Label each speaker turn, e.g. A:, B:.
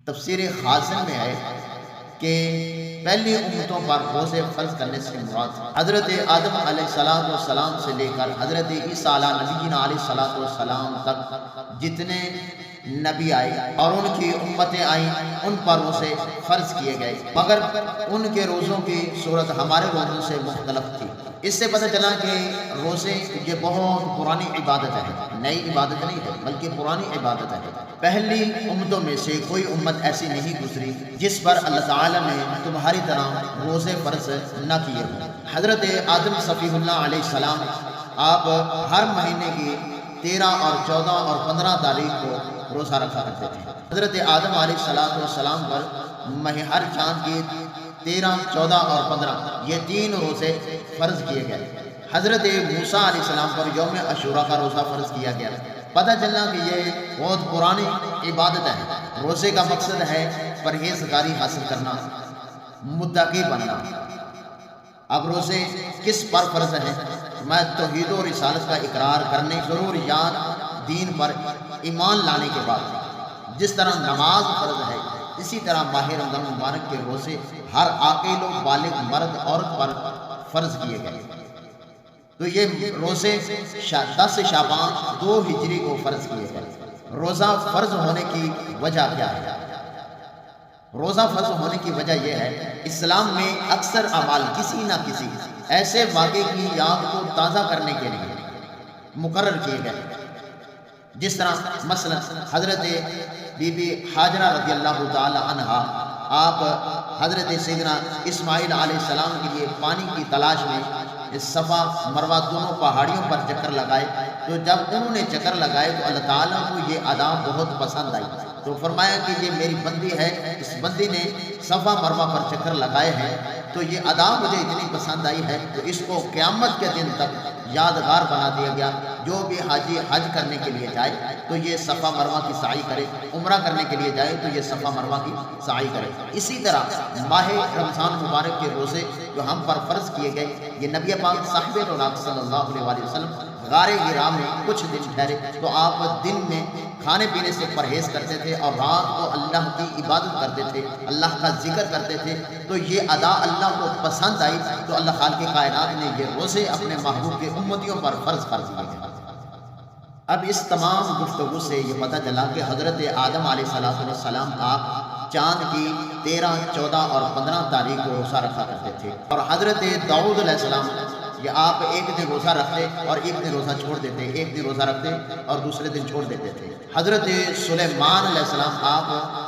A: تفسیر خازن میں ہے کہ پہلی امتوں پر روزے فرض کرنے سے مراد حضرت آدم علیہ السلام سے لے کر حضرت عیسیٰ علیہ نبینا علیہ السلام تک جتنے نبی آئے اور ان کی امتیں آئیں ان پر روزے فرض کیے گئے، مگر ان کے روزوں کی صورت ہمارے روزوں سے مختلف تھی۔ اس سے پتہ چلا کہ روزے یہ بہت پرانی عبادت ہے، نئی عبادت نہیں ہے بلکہ پرانی عبادت ہے۔ پہلی امتوں میں سے کوئی امت ایسی نہیں گزری جس پر اللہ تعالیٰ نے تمہاری طرح روزے فرض نہ کیے ہوں۔ حضرت آدم صفی اللہ علیہ السلام آپ ہر مہینے کی 13 اور 14 اور 15 تاریخ کو روزہ رکھا کرتے تھے۔ حضرت آدم علیہ السلام پر ہر چاند کی 13، 14 اور 15 یہ 3 روزے فرض کیے گئے۔ حضرت موسیٰ علیہ السلام پر یوم عاشوراء کا روزہ فرض کیا گیا۔ پتہ چلا کہ یہ بہت پرانی عبادت ہے۔ روزے کا مقصد ہے پرہیزگاری حاصل کرنا، متقی بننا۔ اب روزے کس پر فرض ہیں؟ میں توحید و رسالت کا اقرار کرنے، ضروریات دین پر ایمان لانے کے بعد جس طرح نماز فرض ہے، اسی طرح ماہ رمضان مبارک کے روزے ہر عاقل و بالغ مرد عورت پر فرض کیے گئے۔ تو یہ روزے 10 شعبان 2 ہجری کو فرض کیے گئے۔ روزہ فرض ہونے کی وجہ کیا ہے؟ روزہ فرض ہونے کی وجہ یہ ہے، اسلام میں اکثر اعمال کسی نہ کسی ایسے واقعے کی یاد کو تازہ کرنے کے لیے مقرر کیے گئے، جس طرح مثلا حضرت بی بی ہاجرہ رضی اللہ تعالی عنہا آپ حضرت سیدنا اسماعیل علیہ السلام کے لیے پانی کی تلاش میں صفا مروہ دونوں پہاڑیوں پر چکر لگائے، تو جب انہوں نے چکر لگائے تو اللہ تعالیٰ کو یہ ادا بہت پسند آئی، تو فرمایا کہ یہ میری بندی ہے، اس بندی نے صفا مروہ پر چکر لگائے ہیں، تو یہ ادا مجھے اتنی پسند آئی ہے، تو اس کو قیامت کے دن تک یادگار بنا دیا گیا۔ جو بھی حاجی حج کرنے کے لیے جائے تو یہ صفا مروہ کی سعی کرے، عمرہ کرنے کے لیے جائے تو یہ صفا مروہ کی سعی کرے۔ اسی طرح ماہ رمضان مبارک کے روزے جو ہم پر فرض کیے گئے، یہ نبی پاک صاحب رونق صلی اللہ علیہ وسلم غار حرا میں کچھ دن ٹھہرے تو آپ دن میں کھانے پینے سے پرہیز کرتے تھے اور رات کو اللہ کی عبادت کرتے تھے، اللہ کا ذکر کرتے تھے، تو یہ ادا اللہ کو پسند آئی، تو اللہ خالق کائنات نے یہ روزے اپنے محبوب کے امتیوں پر فرض کر دیے گئے۔ اب اس تمام گفتگو سے یہ پتہ چلا کہ حضرت آدم علیہ السلام آپ چاند کی 13، 14 اور 15 تاریخ کو روزہ رکھا کرتے تھے، اور حضرت داؤد علیہ السلام یہ آپ ایک دن روزہ رکھتے اور ایک دن روزہ چھوڑ دیتے، ایک دن روزہ رکھتے اور دوسرے دن چھوڑ دیتے تھے۔ حضرت سلیمان علیہ السلام آپ